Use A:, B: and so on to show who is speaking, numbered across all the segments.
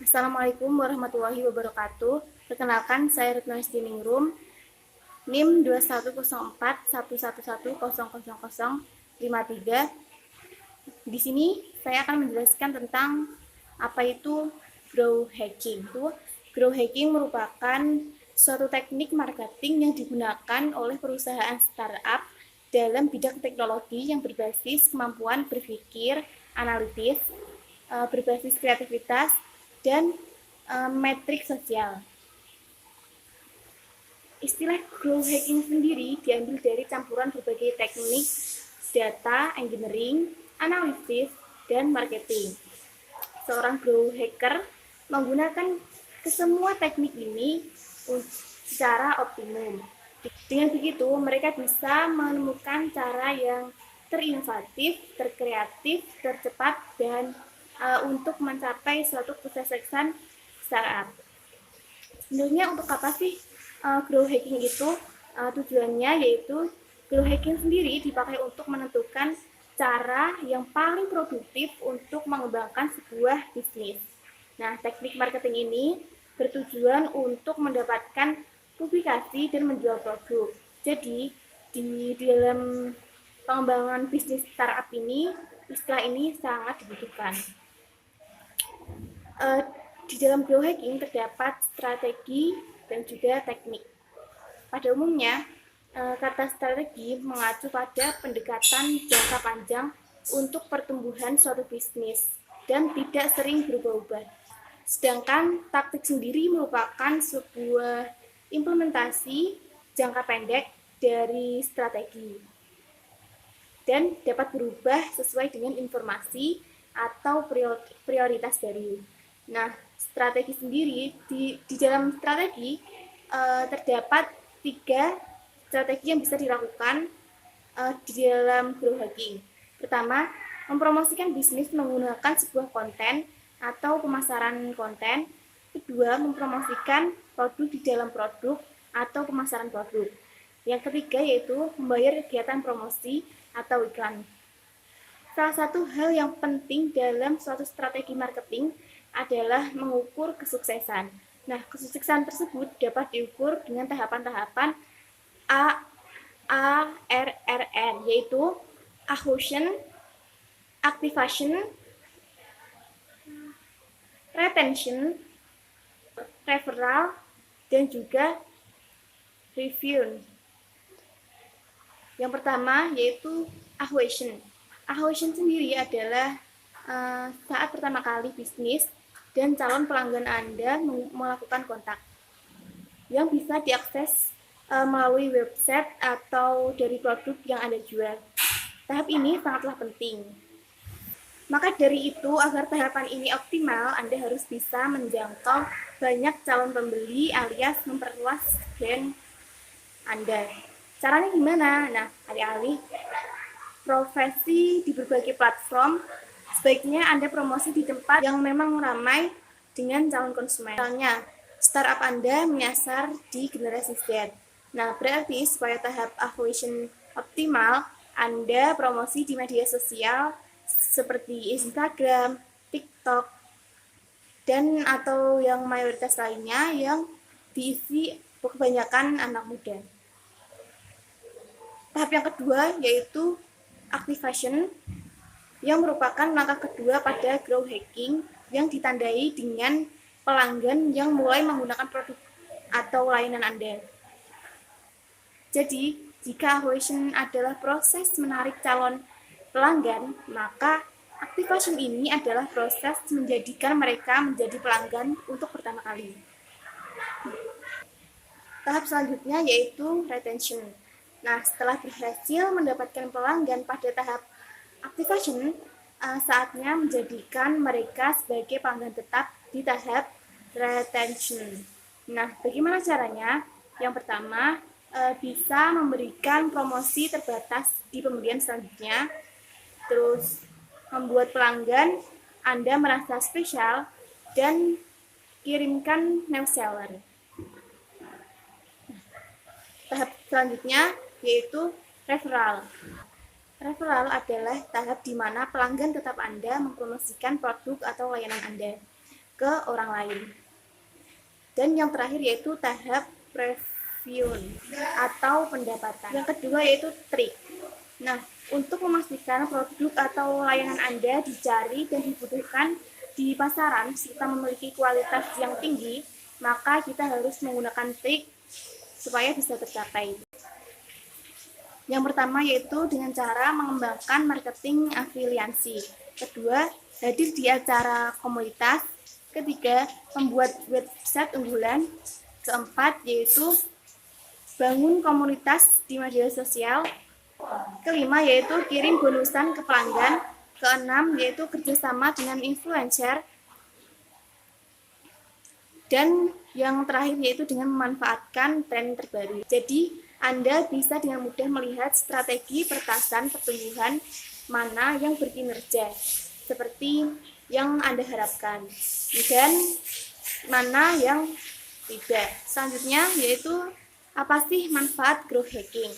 A: Assalamualaikum warahmatullahi wabarakatuh. Perkenalkan, saya Retno Ningrum, NIM 210411100053. Di sini saya akan menjelaskan tentang apa itu growth hacking. Growth hacking merupakan suatu teknik marketing yang digunakan oleh perusahaan startup dalam bidang teknologi yang berbasis kemampuan berpikir analitis, berbasis kreativitas, dan metrik sosial. Istilah growth hacking sendiri diambil dari campuran berbagai teknik data, engineering, analisis, dan marketing. Seorang growth hacker menggunakan kesemua teknik ini secara optimum. Dengan begitu, mereka bisa menemukan cara yang terinovatif, terkreatif, tercepat, dan untuk mencapai suatu kesuksesan startup. Sebenarnya untuk apa sih growth hacking itu? Tujuannya yaitu growth hacking sendiri dipakai untuk menentukan cara yang paling produktif untuk mengembangkan sebuah bisnis. Nah, teknik marketing ini bertujuan untuk mendapatkan publikasi dan menjual produk. Jadi, di dalam pengembangan bisnis startup ini, istilah ini sangat dibutuhkan. Di dalam growth hacking terdapat strategi dan juga teknik. Pada umumnya, kata strategi mengacu pada pendekatan jangka panjang untuk pertumbuhan suatu bisnis dan tidak sering berubah-ubah. Sedangkan taktik sendiri merupakan sebuah implementasi jangka pendek dari strategi dan dapat berubah sesuai dengan informasi atau prioritas dari. Nah, strategi sendiri di dalam strategi terdapat 3 strategi yang bisa dilakukan di dalam growth hacking. Pertama, mempromosikan bisnis menggunakan sebuah konten atau pemasaran konten. Kedua, mempromosikan produk di dalam produk atau pemasaran produk. Yang ketiga yaitu membayar kegiatan promosi atau iklan. Salah satu hal yang penting dalam suatu strategi marketing adalah mengukur kesuksesan. Nah, kesuksesan tersebut dapat diukur dengan tahapan-tahapan ARRN, yaitu acquisition, activation, retention, referral, dan juga review. Yang pertama yaitu acquisition. Acquisition sendiri adalah saat pertama kali bisnis dan calon pelanggan Anda melakukan kontak yang bisa diakses melalui website atau dari produk yang Anda jual. Tahap ini sangatlah penting. Maka dari itu, agar tahapan ini optimal, Anda harus bisa menjangkau banyak calon pembeli alias memperluas brand Anda. Caranya gimana? Nah, alih-alih profesi di berbagai platform, sebaiknya Anda promosi di tempat yang memang ramai dengan calon konsumen. Misalnya, startup Anda menyasar di generasi Z. Nah, berarti supaya tahap acquisition optimal, Anda promosi di media sosial seperti Instagram, TikTok, dan atau yang mayoritas lainnya yang diisi kebanyakan anak muda. Tahap yang kedua yaitu activation, yang merupakan langkah kedua pada growth hacking yang ditandai dengan pelanggan yang mulai menggunakan produk atau layanan Anda. Jadi, jika acquisition adalah proses menarik calon pelanggan, maka activation ini adalah proses menjadikan mereka menjadi pelanggan untuk pertama kali. Tahap selanjutnya yaitu retention. Nah, setelah berhasil mendapatkan pelanggan pada tahap activation, saatnya menjadikan mereka sebagai pelanggan tetap di tahap retention. Nah, bagaimana caranya? Yang pertama, bisa memberikan promosi terbatas di pembelian selanjutnya, terus membuat pelanggan Anda merasa spesial, dan kirimkan newsletter. Tahap selanjutnya yaitu referral. Referral adalah tahap di mana pelanggan tetap Anda mempromosikan produk atau layanan Anda ke orang lain. Dan yang terakhir yaitu tahap review atau pendapatan. Yang kedua yaitu trik. Nah, untuk memastikan produk atau layanan Anda dicari dan dibutuhkan di pasaran serta memiliki kualitas yang tinggi, maka kita harus menggunakan trik supaya bisa tercapai. Yang pertama yaitu dengan cara mengembangkan marketing afiliasi. Kedua, hadir di acara komunitas. Ketiga, membuat website unggulan. Keempat, yaitu bangun komunitas di media sosial. Kelima, yaitu kirim bonusan ke pelanggan. Keenam, yaitu kerjasama dengan influencer. Dan yang terakhir, yaitu dengan memanfaatkan tren terbaru. Jadi, Anda bisa dengan mudah melihat strategi pertasan pertumbuhan mana yang berkinerja, seperti yang Anda harapkan, dan mana yang tidak. Selanjutnya, yaitu apa sih manfaat growth hacking?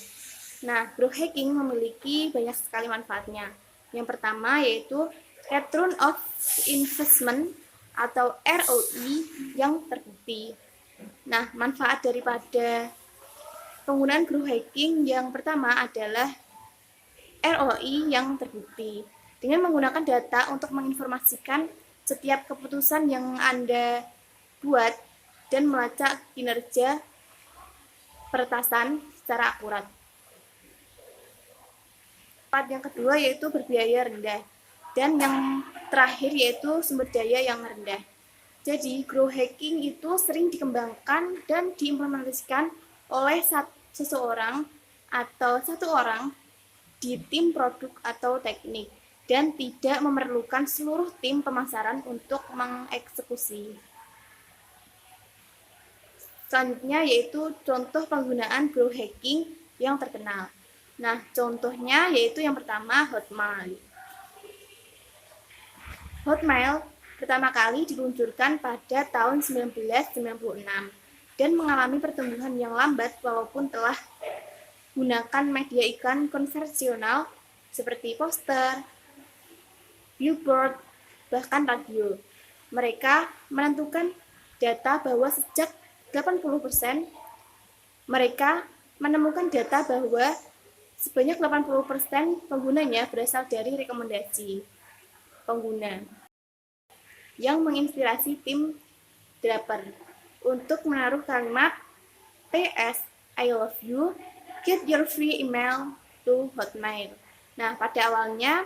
A: Nah, growth hacking memiliki banyak sekali manfaatnya. Yang pertama yaitu return of investment atau ROI yang terbukti. Nah, manfaat daripada penggunaan growth hacking yang pertama adalah ROI yang terbukti. Dengan menggunakan data untuk menginformasikan setiap keputusan yang Anda buat dan melacak kinerja peretasan secara akurat. Yang kedua yaitu berbiaya rendah, dan yang terakhir yaitu sumber daya yang rendah. Jadi growth hacking itu sering dikembangkan dan diimplementasikan oleh seseorang atau satu orang di tim produk atau teknik, dan tidak memerlukan seluruh tim pemasaran untuk mengeksekusi. Selanjutnya yaitu contoh penggunaan growth hacking yang terkenal. Nah, contohnya yaitu yang pertama Hotmail. Hotmail pertama kali diluncurkan pada tahun 1996 dan mengalami pertumbuhan yang lambat walaupun telah gunakan media iklan konvensional seperti poster, billboard, bahkan radio. Mereka menentukan data bahwa sejak 80%, mereka menemukan data bahwa sebanyak 80% penggunanya berasal dari rekomendasi pengguna yang menginspirasi tim developer untuk menaruh kalimat PS I love you, get your free email to Hotmail. Nah, pada awalnya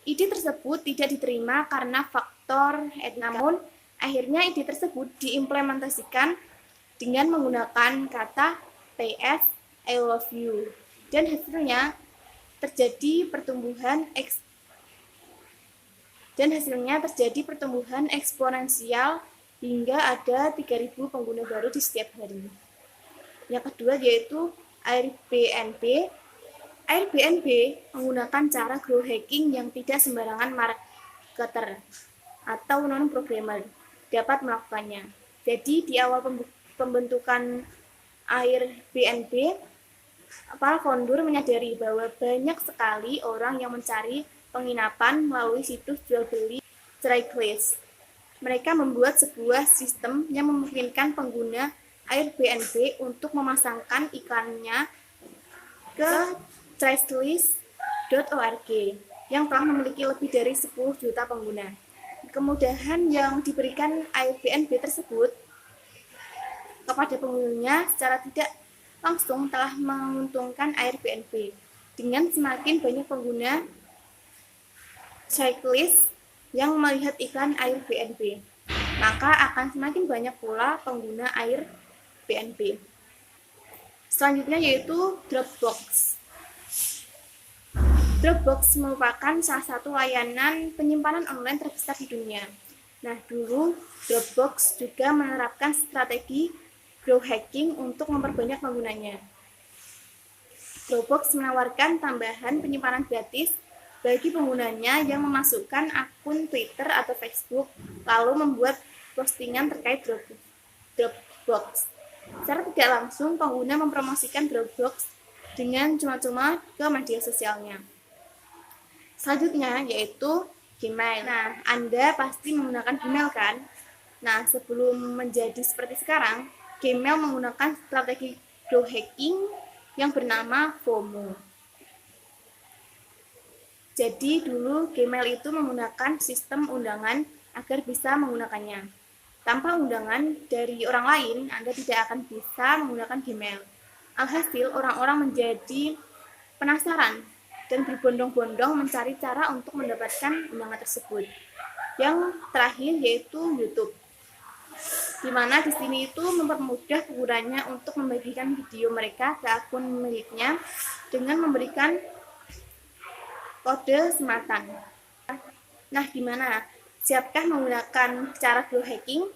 A: ide tersebut tidak diterima karena faktor etika. Namun, akhirnya ide tersebut diimplementasikan dengan menggunakan kata PS I love you. Dan hasilnya terjadi pertumbuhan eksponensial hingga ada 3.000 pengguna baru di setiap hari. Yang kedua yaitu Airbnb. Airbnb menggunakan cara growth hacking yang tidak sembarangan marketer atau non-programmer dapat melakukannya. Jadi di awal pembentukan Airbnb, para founder menyadari bahwa banyak sekali orang yang mencari penginapan melalui situs jual beli Craigslist. Mereka membuat sebuah sistem yang memungkinkan pengguna Airbnb untuk memasangkan iklannya ke Craigslist.org yang telah memiliki lebih dari 10 juta pengguna. Kemudahan yang diberikan Airbnb tersebut kepada penggunanya secara tidak langsung telah menguntungkan Airbnb. Dengan semakin banyak pengguna Craigslist yang melihat iklan Airbnb, maka akan semakin banyak pula pengguna Airbnb. Selanjutnya yaitu Dropbox. Dropbox merupakan salah satu layanan penyimpanan online terbesar di dunia. Nah, dulu Dropbox juga menerapkan strategi growth hacking untuk memperbanyak penggunanya. Dropbox menawarkan tambahan penyimpanan gratis bagi penggunanya yang memasukkan akun Twitter atau Facebook, lalu membuat postingan terkait Dropbox. Secara tidak langsung, pengguna mempromosikan Dropbox dengan cuma-cuma ke media sosialnya. Selanjutnya yaitu Gmail. Nah, Anda pasti menggunakan Gmail kan? Nah, sebelum menjadi seperti sekarang, Gmail menggunakan strategi growth hacking yang bernama FOMO. Jadi dulu Gmail itu menggunakan sistem undangan agar bisa menggunakannya. Tanpa undangan dari orang lain, Anda tidak akan bisa menggunakan Gmail. Alhasil, orang-orang menjadi penasaran dan berbondong-bondong mencari cara untuk mendapatkan undangan tersebut. Yang terakhir yaitu YouTube, di mana di sini itu mempermudah penggunanya untuk membagikan video mereka ke akun miliknya dengan memberikan kode sematan. Nah, gimana? Siapkah menggunakan cara growth hacking?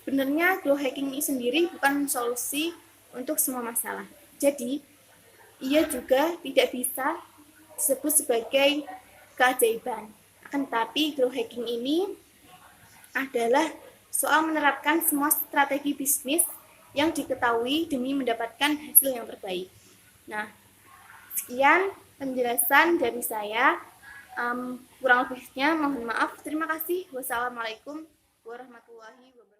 A: Sebenarnya growth hacking ini sendiri bukan solusi untuk semua masalah. Jadi, ia juga tidak bisa disebut sebagai keajaiban. Akan tetapi, growth hacking ini adalah soal menerapkan semua strategi bisnis yang diketahui demi mendapatkan hasil yang terbaik. Nah, sekian penjelasan dari saya. Kurang lebihnya mohon maaf. Terima kasih. Wassalamualaikum warahmatullahi wabarakatuh.